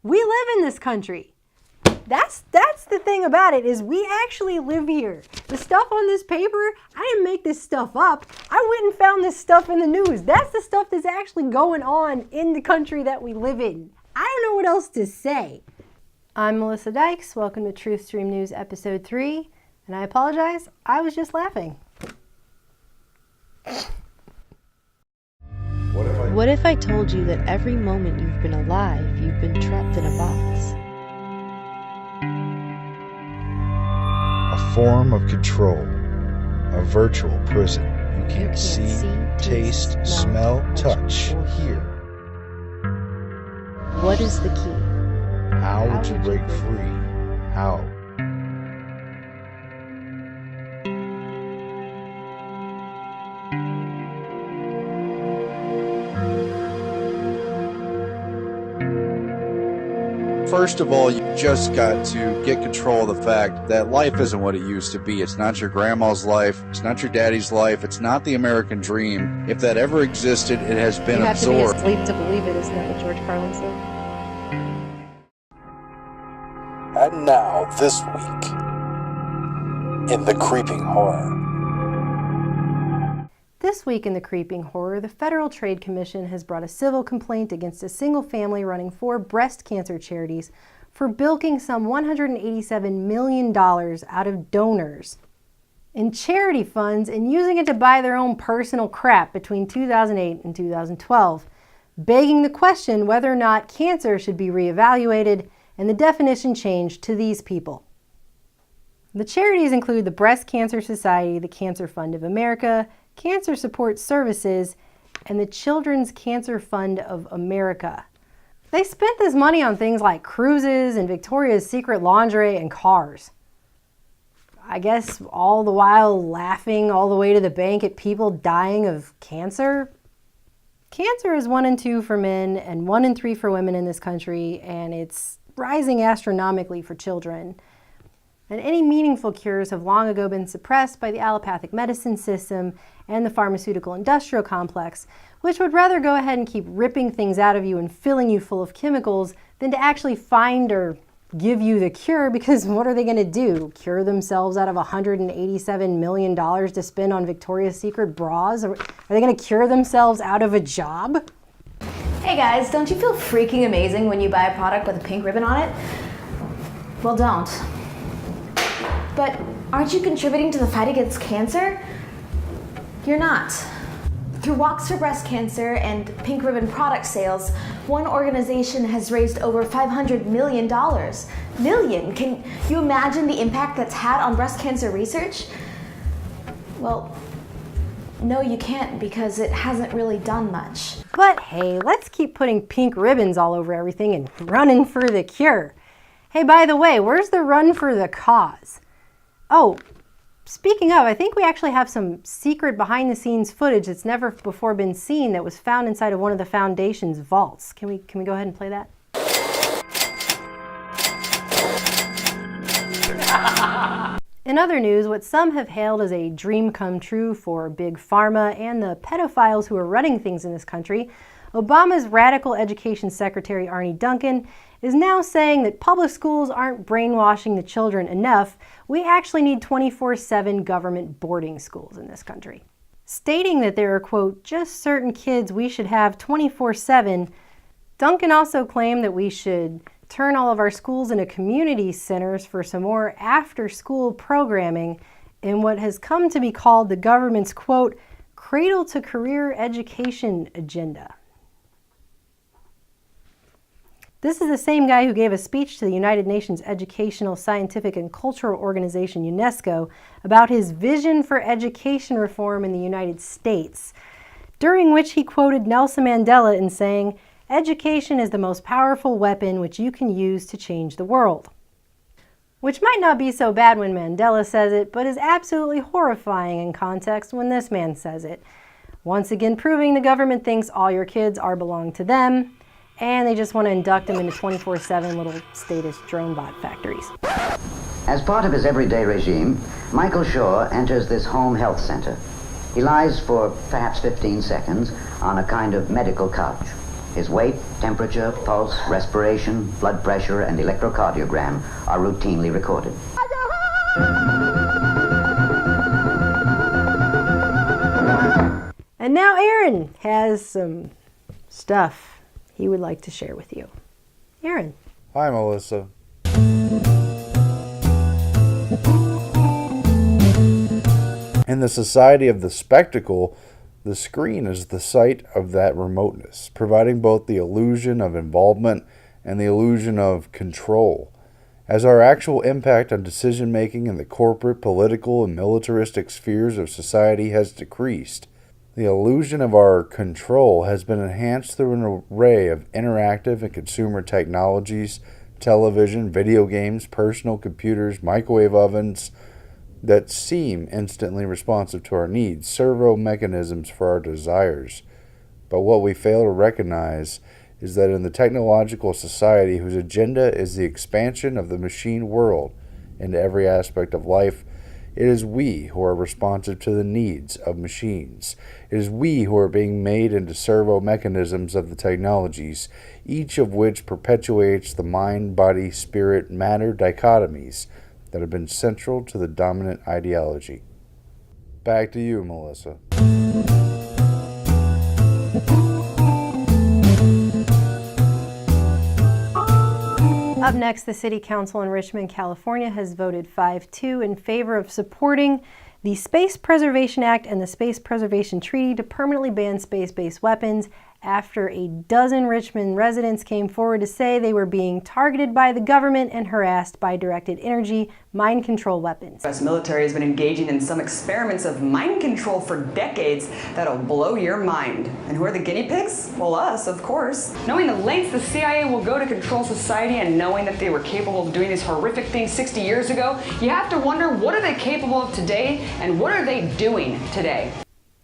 We live in this country. That's the thing about it, is we actually live here. The stuff on this paper, I didn't make this stuff up. I went and found this stuff in the news. That's the stuff that's actually going on in the country that we live in. I don't know what else to say. I'm Melissa Dykes. Welcome to Truthstream News Episode 3. And I apologize, I was just laughing. What if I told you that every moment you've been alive, you've been trapped in a box? A form of control, a virtual prison. You can't see, taste, smell, touch, or hear. What is the key? How would you break free? How? First of all, you just got to get control of the fact that life isn't what it used to be. It's not your grandma's life. It's not your daddy's life. It's not the American dream. If that ever existed, it has been absorbed. You have to be asleep to believe it, isn't that what George Carlin said? And now, this week, in the creeping horror. This week in the creeping horror, the Federal Trade Commission has brought a civil complaint against a single family running 4 breast cancer charities for bilking some $187 million out of donors in charity funds and using it to buy their own personal crap between 2008 and 2012, begging the question whether or not cancer should be reevaluated and the definition changed to these people. The charities include the Breast Cancer Society, the Cancer Fund of America, Cancer Support Services, and the Children's Cancer Fund of America. They spent this money on things like cruises and Victoria's Secret lingerie and cars. I guess all the while laughing all the way to the bank at people dying of cancer. Cancer is 1 in 2 for men and 1 in 3 for women in this country, and it's rising astronomically for children. And any meaningful cures have long ago been suppressed by the allopathic medicine system and the pharmaceutical industrial complex, which would rather go ahead and keep ripping things out of you and filling you full of chemicals than to actually find or give you the cure, because what are they going to do? Cure themselves out of $187 million to spend on Victoria's Secret bras? Or are they going to cure themselves out of a job? Hey guys, don't you feel freaking amazing when you buy a product with a pink ribbon on it? Well, don't. But aren't you contributing to the fight against cancer? You're not. Through Walks for Breast Cancer and Pink Ribbon product sales, one organization has raised over $500 million. Million! Can you imagine the impact that's had on breast cancer research? Well, no, you can't, because it hasn't really done much. But hey, let's keep putting pink ribbons all over everything and running for the cure. Hey, by the way, where's the run for the cause? Oh, speaking of, I think we actually have some secret behind-the-scenes footage that's never before been seen that was found inside of one of the foundation's vaults. Can we go ahead and play that? In other news, what some have hailed as a dream come true for Big Pharma and the pedophiles who are running things in this country, Obama's radical education secretary Arne Duncan is now saying that public schools aren't brainwashing the children enough. We actually need 24/7 government boarding schools in this country. Stating that there are, quote, just certain kids we should have 24/7, Duncan also claimed that we should turn all of our schools into community centers for some more after-school programming in what has come to be called the government's, quote, cradle-to-career education agenda. This is the same guy who gave a speech to the United Nations Educational, Scientific, and Cultural Organization, UNESCO, about his vision for education reform in the United States, during which he quoted Nelson Mandela in saying, "Education is the most powerful weapon which you can use to change the world." Which might not be so bad when Mandela says it, but is absolutely horrifying in context when this man says it. Once again proving the government thinks all your kids belong to them, and they just want to induct them into 24/7 little status drone bot factories. As part of his everyday regime, Michael Shaw enters this home health center. He lies for perhaps 15 seconds on a kind of medical couch. His weight, temperature, pulse, respiration, blood pressure, and electrocardiogram are routinely recorded. And now Aaron has some stuff he would like to share with you. Aaron. Hi, Melissa. In the society of the spectacle, the screen is the site of that remoteness, providing both the illusion of involvement and the illusion of control. As our actual impact on decision-making in the corporate, political, and militaristic spheres of society has decreased, the illusion of our control has been enhanced through an array of interactive and consumer technologies, television, video games, personal computers, microwave ovens, that seem instantly responsive to our needs, servo mechanisms for our desires. But what we fail to recognize is that in the technological society whose agenda is the expansion of the machine world into every aspect of life, it is we who are responsive to the needs of machines. It is we who are being made into servo mechanisms of the technologies, each of which perpetuates the mind, body, spirit, matter dichotomies that have been central to the dominant ideology. Back to you, Melissa. Up next, the City Council in Richmond, California has voted 5-2 in favor of supporting the Space Preservation Act and the Space Preservation Treaty to permanently ban space-based weapons after a dozen Richmond residents came forward to say they were being targeted by the government and harassed by directed energy mind control weapons. The U.S. military has been engaging in some experiments of mind control for decades that'll blow your mind. And who are the guinea pigs? Well, us, of course. Knowing the lengths the CIA will go to control society and knowing that they were capable of doing these horrific things 60 years ago, you have to wonder, what are they capable of today and what are they doing today?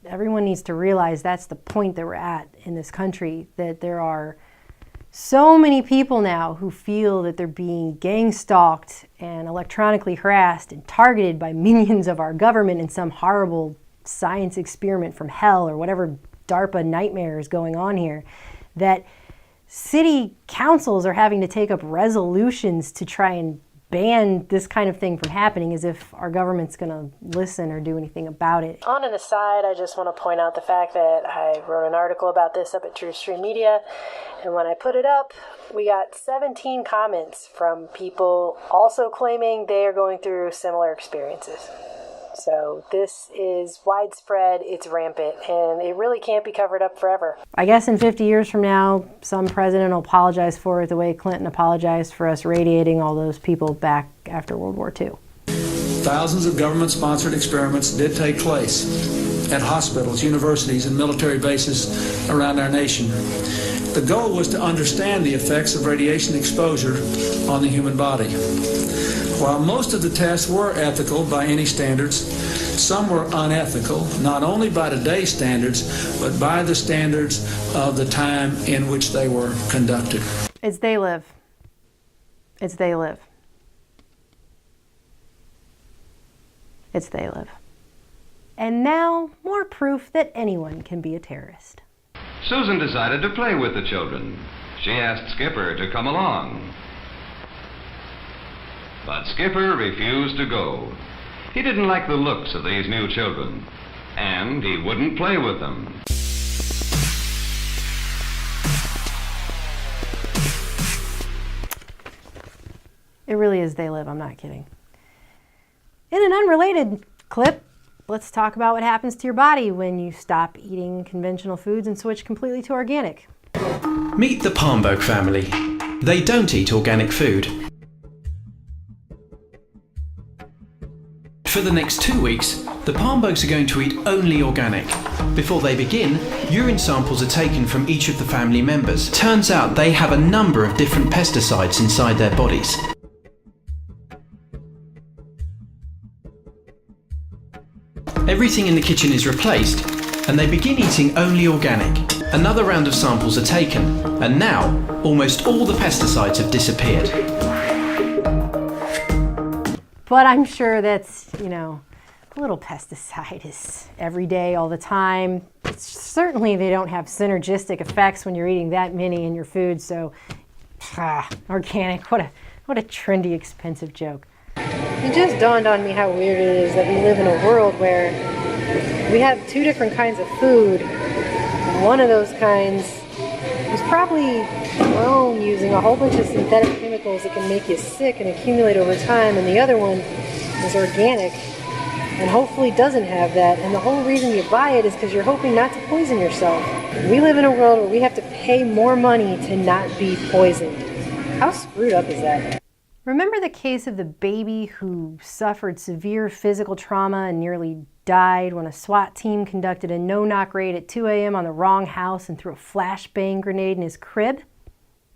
Everyone needs to realize that's the point that we're at in this country, that there are so many people now who feel that they're being gang stalked and electronically harassed and targeted by minions of our government in some horrible science experiment from hell or whatever DARPA nightmare is going on here, that city councils are having to take up resolutions to try and ban this kind of thing from happening, as if our government's going to listen or do anything about it. On an aside, I just want to point out the fact that I wrote an article about this up at Truthstream Media, and when I put it up, we got 17 comments from people also claiming they are going through similar experiences. So this is widespread, it's rampant, and it really can't be covered up forever. I guess in 50 years from now, some president will apologize for it the way Clinton apologized for us radiating all those people back after World War II. Thousands of government-sponsored experiments did take place at hospitals, universities, and military bases around our nation. The goal was to understand the effects of radiation exposure on the human body. While most of the tests were ethical by any standards, some were unethical, not only by today's standards, but by the standards of the time in which they were conducted. It's they live. It's they live. It's they live. And now, more proof that anyone can be a terrorist. Susan decided to play with the children. She asked Skipper to come along. But Skipper refused to go. He didn't like the looks of these new children, and he wouldn't play with them. It really is they live, I'm not kidding. In an unrelated clip, let's talk about what happens to your body when you stop eating conventional foods and switch completely to organic. Meet the Palmboke family. They don't eat organic food. For the next 2 weeks, the Palmbokes are going to eat only organic. Before they begin, urine samples are taken from each of the family members. Turns out they have a number of different pesticides inside their bodies. Everything in the kitchen is replaced, and they begin eating only organic. Another round of samples are taken, and now almost all the pesticides have disappeared. But I'm sure that's, a little pesticide is every day, all the time. Certainly they don't have synergistic effects when you're eating that many in your food, so organic, what a trendy, expensive joke. It just dawned on me how weird it is that we live in a world where we have two different kinds of food. One of those kinds was probably grown using a whole bunch of synthetic chemicals that can make you sick and accumulate over time, and the other one is organic and hopefully doesn't have that, and the whole reason you buy it is because you're hoping not to poison yourself. We live in a world where we have to pay more money to not be poisoned. How screwed up is that? Remember the case of the baby who suffered severe physical trauma and nearly died when a SWAT team conducted a no-knock raid at 2 a.m. on the wrong house and threw a flashbang grenade in his crib?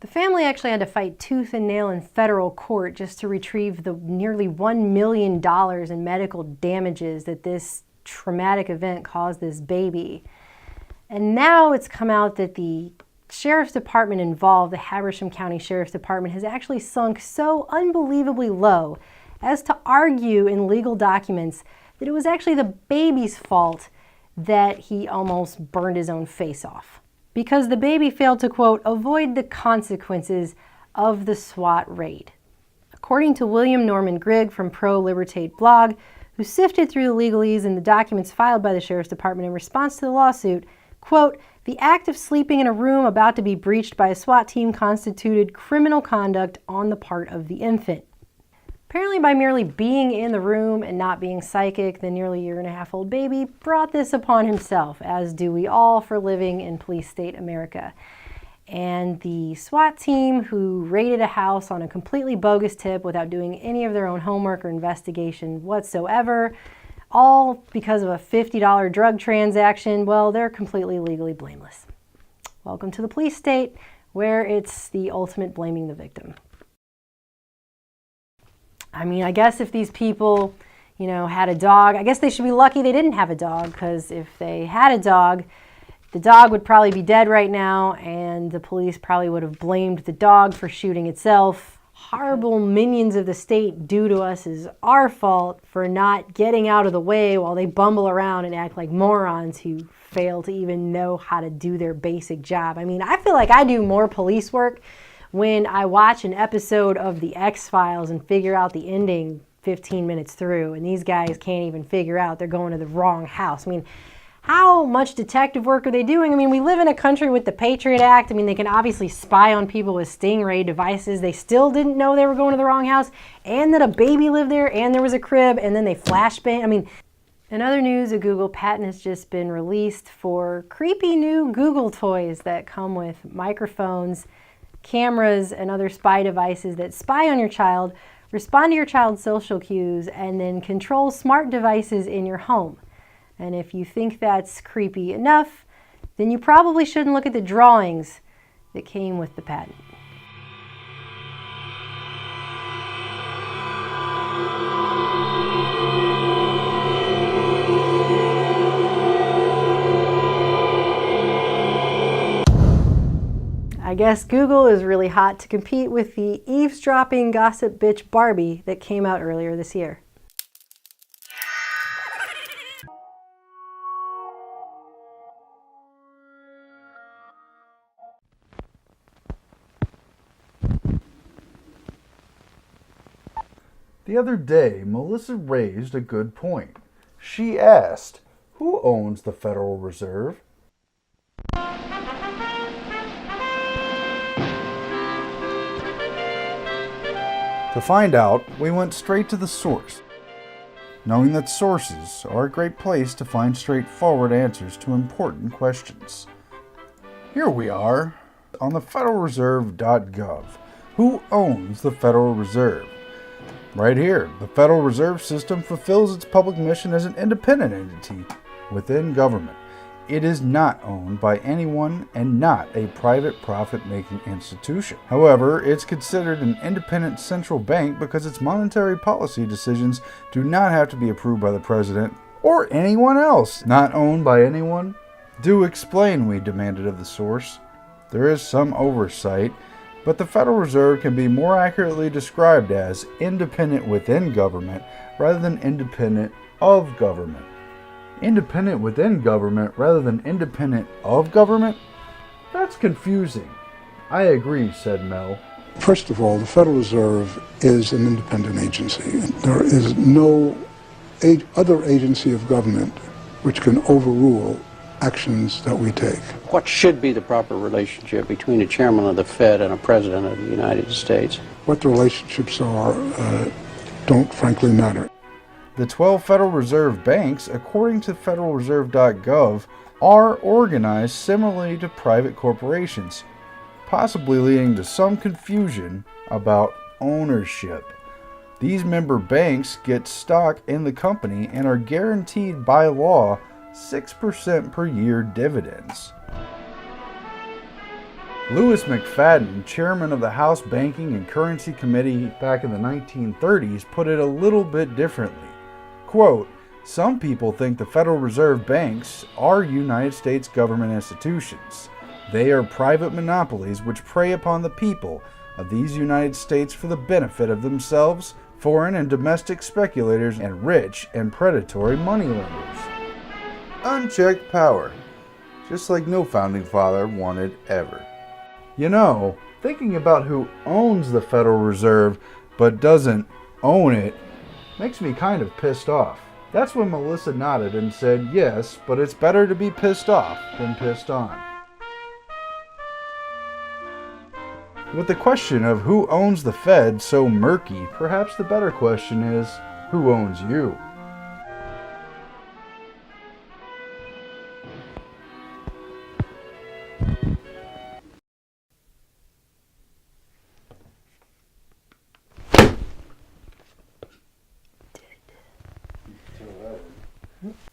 The family actually had to fight tooth and nail in federal court just to retrieve the nearly $1 million in medical damages that this traumatic event caused this baby. And now it's come out that the sheriff's department involved, the Habersham County Sheriff's Department, has actually sunk so unbelievably low as to argue in legal documents that it was actually the baby's fault that he almost burned his own face off, because the baby failed to, quote, avoid the consequences of the SWAT raid. According to William Norman Grigg from Pro Libertate blog, who sifted through the legalese in the documents filed by the Sheriff's Department in response to the lawsuit, quote, the act of sleeping in a room about to be breached by a SWAT team constituted criminal conduct on the part of the infant. Apparently by merely being in the room and not being psychic, the nearly year-and-a-half-old baby brought this upon himself, as do we all for living in police state America. And the SWAT team who raided a house on a completely bogus tip without doing any of their own homework or investigation whatsoever, all because of a $50 drug transaction, well, they're completely legally blameless. Welcome to the police state, where it's the ultimate blaming the victim. I mean, I guess if these people, had a dog, I guess they should be lucky they didn't have a dog, because if they had a dog, the dog would probably be dead right now, and the police probably would have blamed the dog for shooting itself. Horrible minions of the state do to us is our fault for not getting out of the way while they bumble around and act like morons who fail to even know how to do their basic job. I mean, I feel like I do more police work when I watch an episode of The X-Files and figure out the ending 15 minutes through, and these guys can't even figure out they're going to the wrong house. I mean, how much detective work are they doing? I mean, we live in a country with the Patriot Act. I mean, they can obviously spy on people with stingray devices. They still didn't know they were going to the wrong house, and that a baby lived there, and there was a crib, and then they flashbang. I mean, in other news, a Google patent has just been released for creepy new Google toys that come with microphones, cameras, and other spy devices that spy on your child, respond to your child's social cues, and then control smart devices in your home. And if you think that's creepy enough, then you probably shouldn't look at the drawings that came with the patent. I guess Google is really hot to compete with the eavesdropping gossip bitch Barbie that came out earlier this year. The other day, Melissa raised a good point. She asked, who owns the Federal Reserve? To find out, we went straight to the source, knowing that sources are a great place to find straightforward answers to important questions. Here we are, on the federalreserve.gov. Who owns the Federal Reserve? Right here, the Federal Reserve System fulfills its public mission as an independent entity within government. It is not owned by anyone and not a private profit-making institution. However, it's considered an independent central bank because its monetary policy decisions do not have to be approved by the president or anyone else. Not owned by anyone? Do explain, we demanded of the source. There is some oversight, but the Federal Reserve can be more accurately described as independent within government rather than independent of government. Independent within government rather than independent of government? That's confusing. I agree, said Mel. First of all, the Federal Reserve is an independent agency. There is no other agency of government which can overrule actions that we take. What should be the proper relationship between a chairman of the Fed and a president of the United States? What the relationships are don't frankly matter. The 12 Federal Reserve banks, according to federalreserve.gov, are organized similarly to private corporations, possibly leading to some confusion about ownership. These member banks get stock in the company and are guaranteed by law 6% per year dividends. Louis McFadden, chairman of the House Banking and Currency Committee back in the 1930s, put it a little bit differently. Quote, "Some people think the Federal Reserve banks are United States government institutions. They are private monopolies which prey upon the people of these United States for the benefit of themselves, foreign and domestic speculators, and rich and predatory moneylenders." Unchecked power, just like no founding father wanted ever. You know, thinking about who owns the Federal Reserve but doesn't own it makes me kind of pissed off. That's when Melissa nodded and said, yes, but it's better to be pissed off than pissed on. With the question of who owns the Fed so murky, perhaps the better question is, who owns you?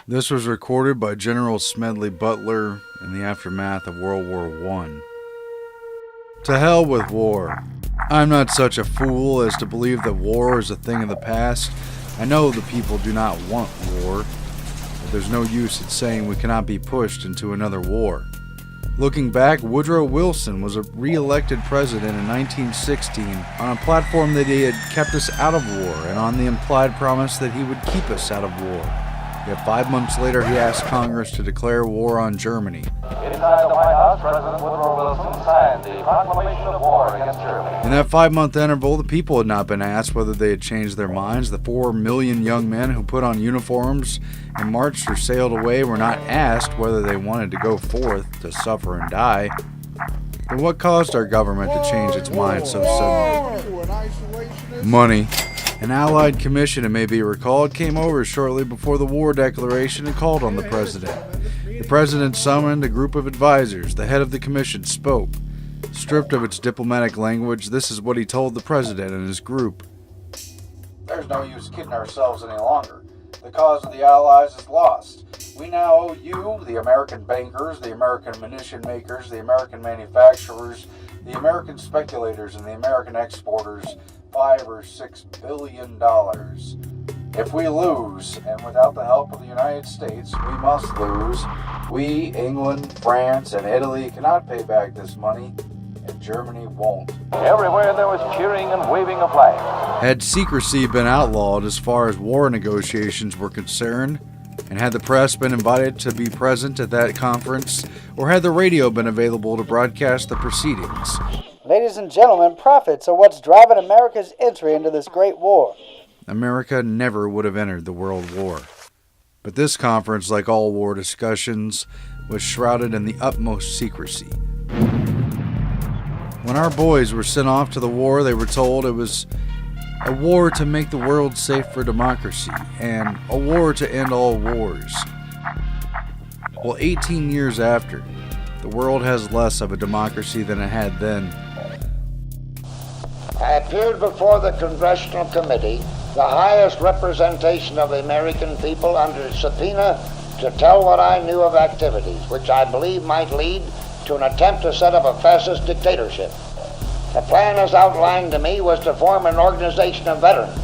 This was recorded by General Smedley Butler in the aftermath of World War I. To hell with war. I'm not such a fool as to believe that war is a thing of the past. I know the people do not want war, but there's no use in saying we cannot be pushed into another war. Looking back, Woodrow Wilson was re-elected president in 1916 on a platform that he had kept us out of war and on the implied promise that he would keep us out of war. Yet 5 months later, he asked Congress to declare war on Germany. Inside the White House, President Woodrow Wilson signed the proclamation of war against Germany. In that 5-month interval, the people had not been asked whether they had changed their minds. The 4 million young men who put on uniforms and marched or sailed away were not asked whether they wanted to go forth to suffer and die. Then what caused our government to change its mind so suddenly? Money. An Allied commission, it may be recalled, came over shortly before the war declaration and called on the president. The president summoned a group of advisors. The head of the commission spoke. Stripped of its diplomatic language, this is what he told the president and his group. There's no use kidding ourselves any longer. The cause of the Allies is lost. We now owe you, the American bankers, the American munition makers, the American manufacturers, the American speculators, and the American exporters $5 or $6 billion. If we lose, and without the help of the United States, we must lose, we, England, France, and Italy cannot pay back this money, and Germany won't. Everywhere there was cheering and waving of flags. Had secrecy been outlawed as far as war negotiations were concerned, and had the press been invited to be present at that conference, or had the radio been available to broadcast the proceedings? Ladies and gentlemen, profits are what's driving America's entry into this great war. America never would have entered the World War. But this conference, like all war discussions, was shrouded in the utmost secrecy. When our boys were sent off to the war, they were told it was a war to make the world safe for democracy, and a war to end all wars. Well, 18 years after, the world has less of a democracy than it had then. I appeared before the Congressional Committee, the highest representation of the American people, under subpoena to tell what I knew of activities which I believe might lead to an attempt to set up a fascist dictatorship. The plan as outlined to me was to form an organization of veterans,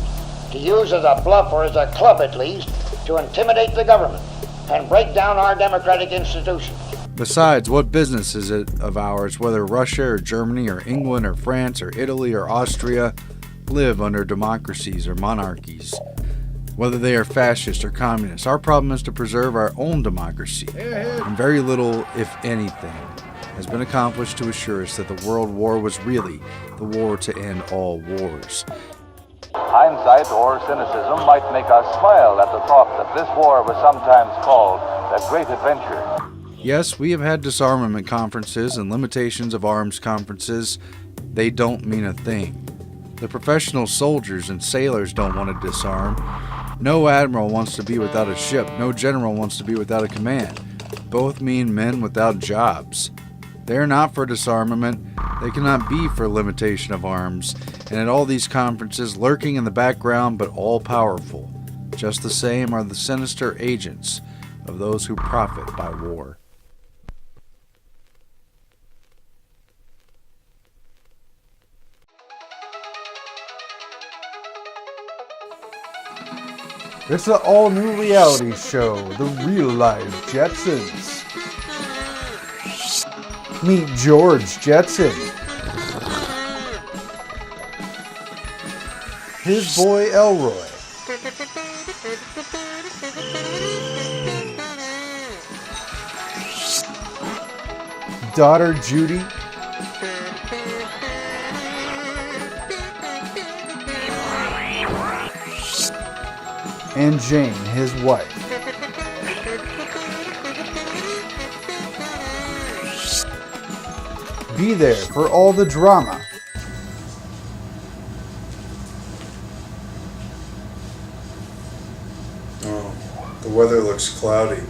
to use as a bluff or as a club at least, to intimidate the government and break down our democratic institutions. Besides, what business is it of ours whether Russia or Germany or England or France or Italy or Austria live under democracies or monarchies? Whether they are fascist or communist, our problem is to preserve our own democracy. And very little, if anything, has been accomplished to assure us that the World War was really the war to end all wars. Hindsight or cynicism might make us smile at the thought that this war was sometimes called a great adventure. Yes, we have had disarmament conferences and limitations of arms conferences. They don't mean a thing. The professional soldiers and sailors don't want to disarm. No admiral wants to be without a ship. No general wants to be without a command. Both mean men without jobs. They are not for disarmament. They cannot be for limitation of arms. And at all these conferences, lurking in the background but all powerful, just the same are the sinister agents of those who profit by war. It's an all-new reality show, The Real Life Jetsons. Meet George Jetson, his boy Elroy, daughter Judy, and Jane, his wife. Be there for all the drama. Oh, the weather looks cloudy.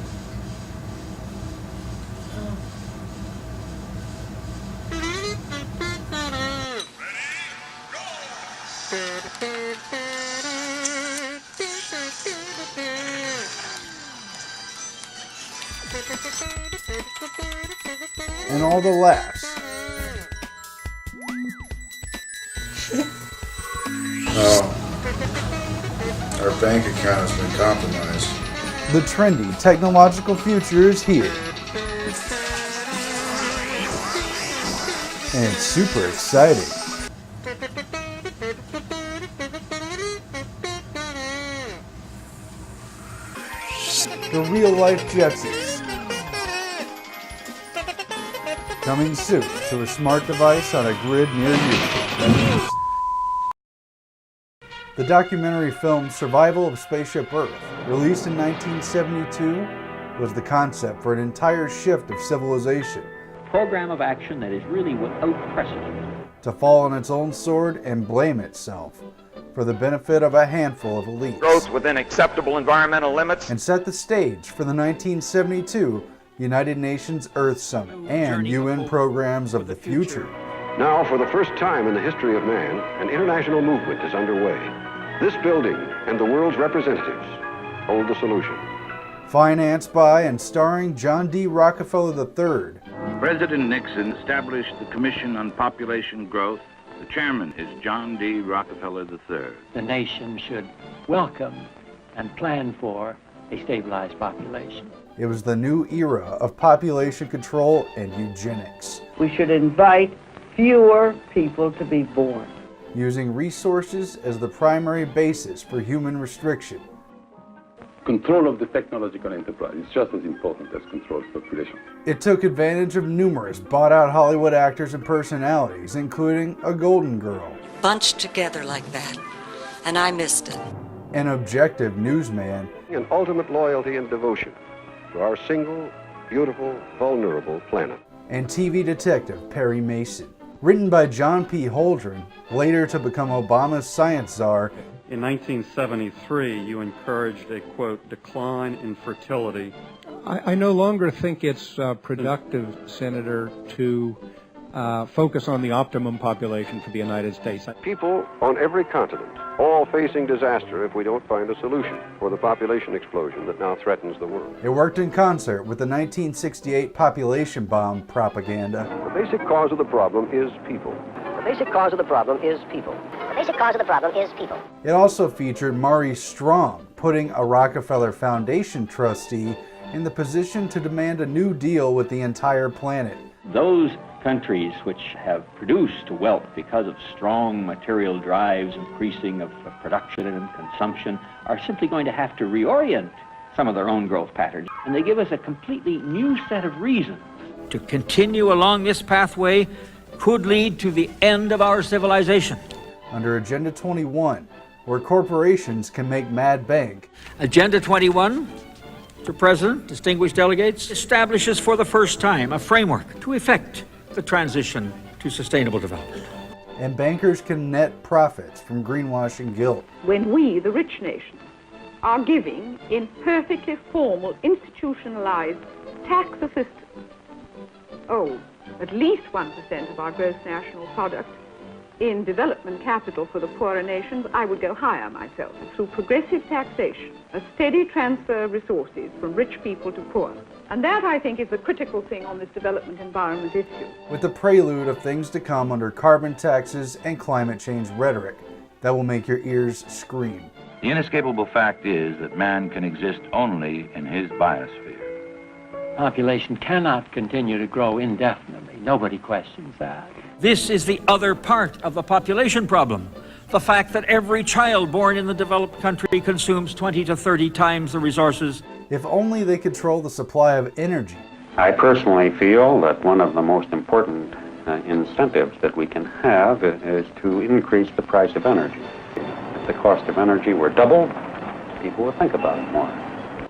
And all the laughs. Oh, our bank account has been compromised. The trendy technological future is here. And it's super exciting. The Real Life Jetsons. Coming soon to a smart device on a grid near you. The documentary film Survival of Spaceship Earth, released in 1972, was the concept for an entire shift of civilization. Program of action that is really without precedent. To fall on its own sword and blame itself for the benefit of a handful of elites. Growth within acceptable environmental limits. And set the stage for the 1972 United Nations Earth Summit and UN programs of the future. Now, for the first time in the history of man, an international movement is underway. This building and the world's representatives hold the solution. Financed by and starring John D. Rockefeller III. President Nixon established the Commission on Population Growth. The chairman is John D. Rockefeller III. The nation should welcome and plan for a stabilized population. It was the new era of population control and eugenics. We should invite fewer people to be born. Using resources as the primary basis for human restriction. Control of the technological enterprise is just as important as control of population. It took advantage of numerous bought-out Hollywood actors and personalities, including a Golden Girl. Bunched together like that, and I missed it. An objective newsman. An ultimate loyalty and devotion to our single, beautiful, vulnerable planet. And TV detective Perry Mason. Written by John P. Holdren, later to become Obama's science czar. In 1973, you encouraged a, quote, decline in fertility. I no longer think it's productive, Senator, to focus on the optimum population for the United States. People on every continent, all facing disaster if we don't find a solution for the population explosion that now threatens the world. It worked in concert with the 1968 population bomb propaganda. The basic cause of the problem is people. The basic cause of the problem is people. The basic cause of the problem is people. It also featured Maurice Strong, putting a Rockefeller Foundation trustee in the position to demand a new deal with the entire planet. Those Countries which have produced wealth because of strong material drives, increasing of production and consumption, are simply going to have to reorient some of their own growth patterns. And they give us a completely new set of reasons. To continue along this pathway could lead to the end of our civilization. Under Agenda 21, where corporations can make mad bank. Agenda 21, Mr. President, distinguished delegates, establishes for the first time a framework to effect the transition to sustainable development. And bankers can net profits from greenwashing guilt. When we, the rich nations, are giving in perfectly formal, institutionalized tax assistance, at least 1% of our gross national product in development capital for the poorer nations, I would go higher myself. Through progressive taxation, a steady transfer of resources from rich people to poor. And that, I think, is the critical thing on this development environment issue. With the prelude of things to come under carbon taxes and climate change rhetoric that will make your ears scream. The inescapable fact is that man can exist only in his biosphere. Population cannot continue to grow indefinitely. Nobody questions that. This is the other part of the population problem. The fact that every child born in the developed country consumes 20 to 30 times the resources. If only they control the supply of energy. I personally feel that one of the most important incentives that we can have is to increase the price of energy. If the cost of energy were doubled, people would think about it more.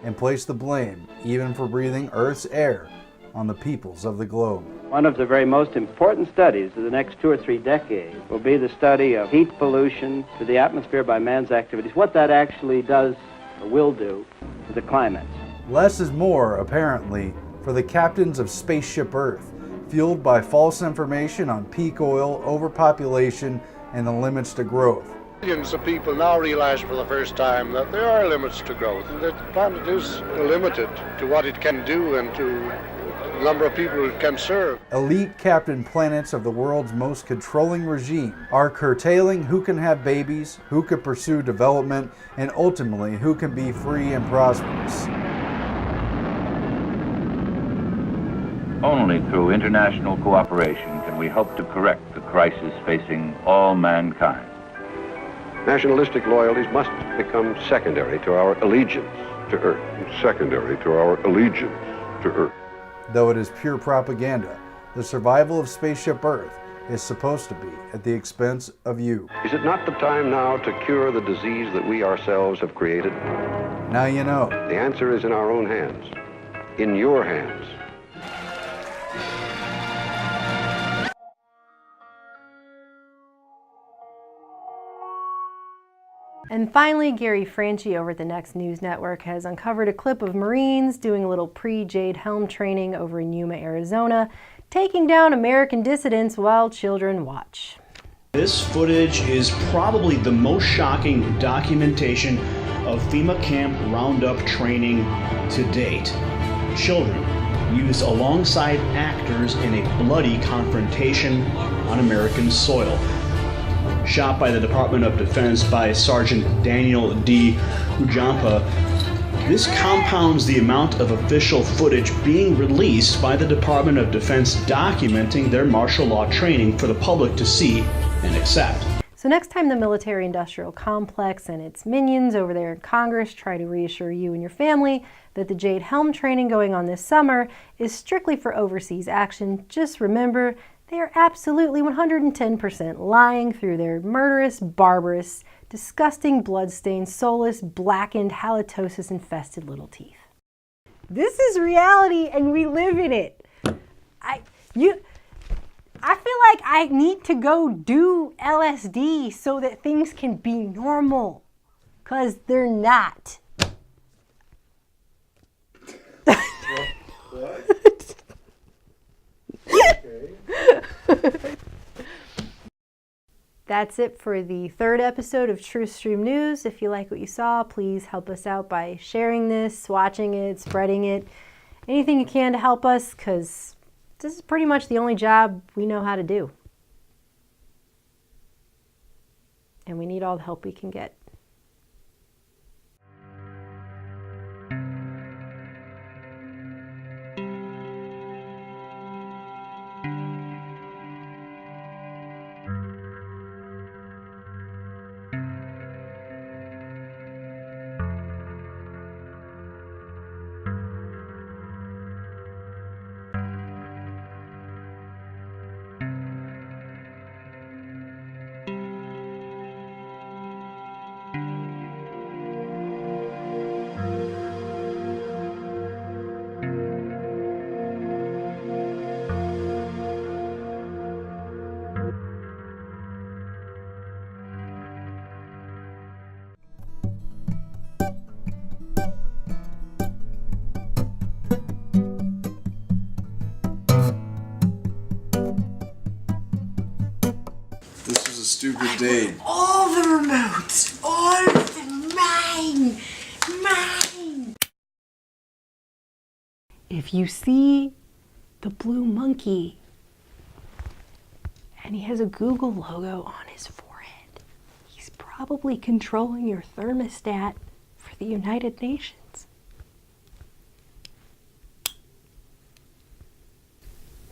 And place the blame, even for breathing Earth's air, on the peoples of the globe. One of the very most important studies of the next 2 or 3 decades will be the study of heat pollution to the atmosphere by man's activities, what that actually does or will do to the climate. Less is more, apparently, for the captains of Spaceship Earth, fueled by false information on peak oil, overpopulation, and the limits to growth. Millions of people now realize for the first time that there are limits to growth, and that the planet is limited to what it can do and to the number of people it can serve. Elite captain planets of the world's most controlling regime are curtailing who can have babies, who can pursue development, and ultimately who can be free and prosperous. Only through international cooperation can we hope to correct the crisis facing all mankind. Nationalistic loyalties must become secondary to our allegiance to Earth. Secondary to our allegiance to Earth. Though it is pure propaganda, the survival of Spaceship Earth is supposed to be at the expense of you. Is it not the time now to cure the disease that we ourselves have created? Now you know. The answer is in our own hands. In your hands. And finally, Gary Franchi over at the Next News Network has uncovered a clip of Marines doing a little pre-Jade Helm training over in Yuma, Arizona, taking down American dissidents while children watch. This footage is probably the most shocking documentation of FEMA Camp Roundup training to date. Children used alongside actors in a bloody confrontation on American soil. Shot by the Department of Defense by Sergeant Daniel D. Ujampa, this compounds the amount of official footage being released by the Department of Defense documenting their martial law training for the public to see and accept. So next time the military-industrial complex and its minions over there in Congress try to reassure you and your family that the Jade Helm training going on this summer is strictly for overseas action, just remember they are absolutely 110% lying through their murderous, barbarous, disgusting, blood-stained, soulless, blackened, halitosis-infested little teeth. This is reality and we live in it. I feel like I need to go do LSD so that things can be normal, 'cause they're not. What? That's it for the 3rd episode of Truthstream News. If you like what you saw, please help us out by sharing this, watching it, spreading it, anything you can to help us, because this is pretty much the only job we know how to do. And we need all the help we can get. indeed. All the remotes! All of them! Mine! Mine! If you see the blue monkey and he has a Google logo on his forehead, he's probably controlling your thermostat for the United Nations.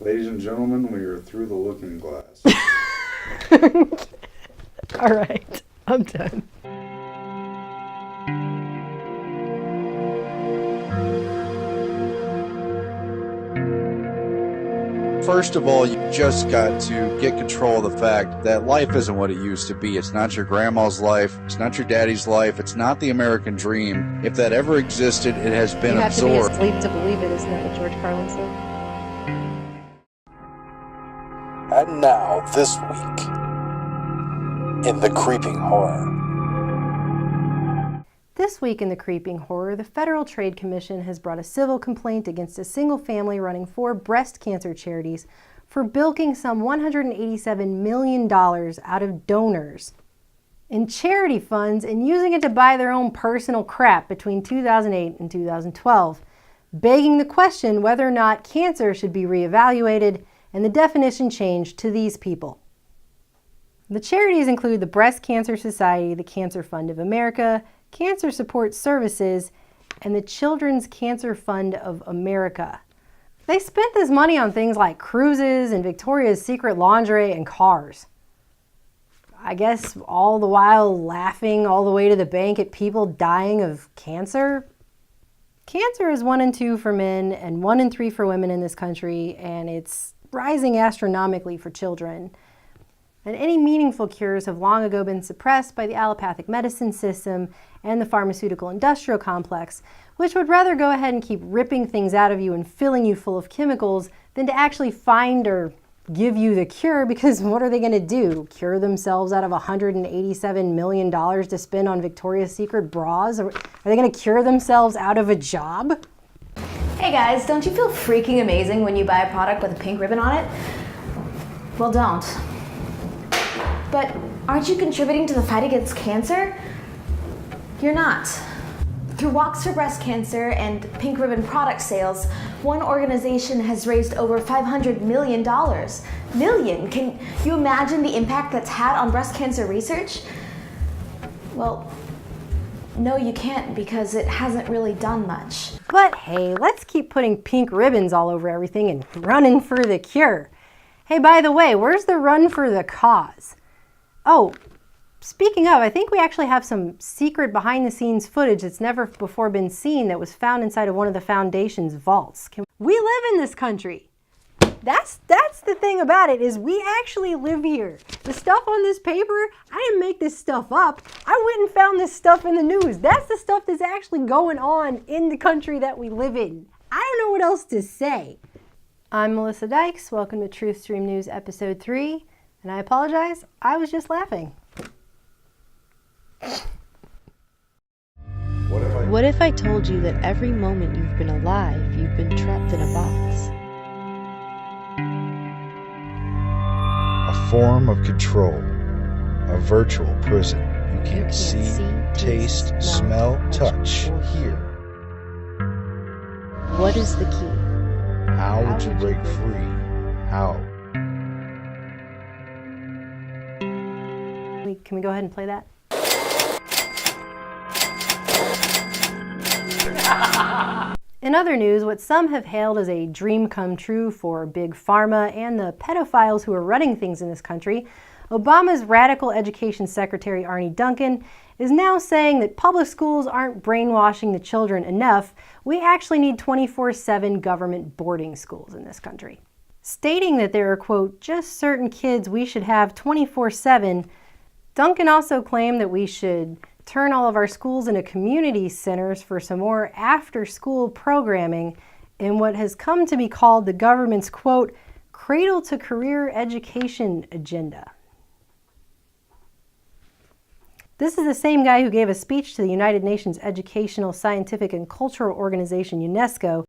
Ladies and gentlemen, we are through the looking glass. All right, I'm done. First of all, you just got to get control of the fact that life isn't what it used to be. It's not your grandma's life. It's not your daddy's life. It's not the American dream. If that ever existed, it has been absorbed. You have to be asleep to believe it, isn't that what George Carlin said? And now, this week, in the creeping horror. This week in the creeping horror, the Federal Trade Commission has brought a civil complaint against a single family running 4 breast cancer charities for bilking some $187 million out of donors in charity funds and using it to buy their own personal crap between 2008 and 2012, begging the question whether or not cancer should be reevaluated and the definition changed to these people. The charities include the Breast Cancer Society, the Cancer Fund of America, Cancer Support Services, and the Children's Cancer Fund of America. They spent this money on things like cruises and Victoria's Secret lingerie and cars. I guess all the while laughing all the way to the bank at people dying of cancer. Cancer is 1 in 2 for men and 1 in 3 for women in this country, and it's rising astronomically for children. And any meaningful cures have long ago been suppressed by the allopathic medicine system and the pharmaceutical industrial complex, which would rather go ahead and keep ripping things out of you and filling you full of chemicals than to actually find or give you the cure, because what are they going to do? Cure themselves out of $187 million to spend on Victoria's Secret bras? Are they going to cure themselves out of a job? Hey guys, don't you feel freaking amazing when you buy a product with a pink ribbon on it? Well, don't. But aren't you contributing to the fight against cancer? You're not. Through Walks for Breast Cancer and Pink Ribbon product sales, one organization has raised over $500 million. Million! Can you imagine the impact that's had on breast cancer research? Well, no, you can't, because it hasn't really done much. But hey, let's keep putting pink ribbons all over everything and running for the cure. Hey, by the way, where's the run for the cause? Oh, speaking of, I think we actually have some secret behind-the-scenes footage that's never before been seen that was found inside of one of the foundation's vaults. We live in this country. That's the thing about it, is we actually live here. The stuff on this paper, I didn't make this stuff up. I went and found this stuff in the news. That's the stuff that's actually going on in the country that we live in. I don't know what else to say. I'm Melissa Dykes. Welcome to Truthstream News Episode 3. And I apologize, I was just laughing. What if I told you that every moment you've been alive, you've been trapped in a box? A form of control, a virtual prison. You can't see, taste, smell, touch, or hear. What is the key? How would you break free? How? Can we go ahead and play that? In other news, what some have hailed as a dream come true for Big Pharma and the pedophiles who are running things in this country, Obama's radical education secretary Arne Duncan is now saying that public schools aren't brainwashing the children enough. We actually need 24/7 government boarding schools in this country. Stating that there are, quote, just certain kids we should have 24/7, Duncan also claimed that we should turn all of our schools into community centers for some more after-school programming in what has come to be called the government's, quote, cradle-to-career education agenda. This is the same guy who gave a speech to the United Nations Educational, Scientific, and Cultural Organization, UNESCO,